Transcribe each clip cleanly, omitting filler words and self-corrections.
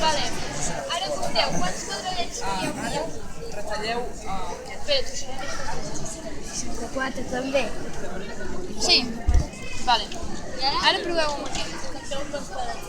Vale. Ara compteu, quants quadradets seríeu? Retalleu... Espera, tu serà 4 també. Sí. Vale. Ara proveu amb aquest. Compteu amb els quadrats.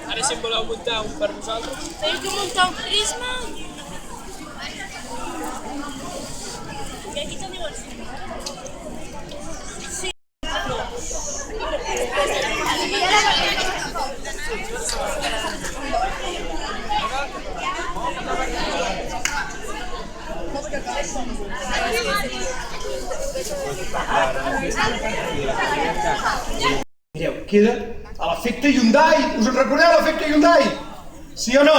Ara si em voleu muntar un per vosaltres. Tens de muntar un prisma. I aquí també vols fer. Sí. Mireu, queda a l'efecte Hyundai. Us en recordeu l'efecte Hyundai? Sí o no?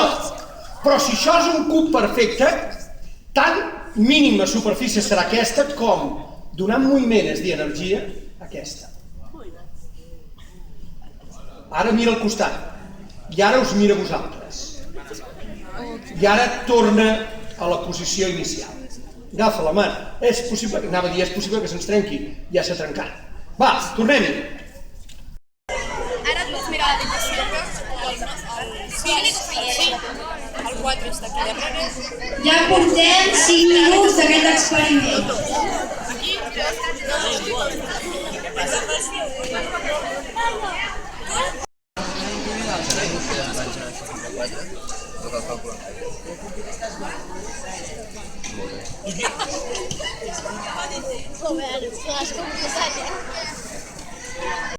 Però si això és un cub perfecte, tan mínima superfície serà aquesta com, donant moviment, és a dir, energia, aquesta. Ara mira al costat. I ara us mira a vosaltres. I ara torna a la posició inicial. Agafa la mà. És possible, anava a dir, és possible que se'ns trenqui. Ja s'ha trencat. Va, tornem-hi. Ara et pots mirar l'habitació. Sí. El 4 està aquí darrere. Ja portem 5 minuts d'aquest experiment. Joder, has complicat,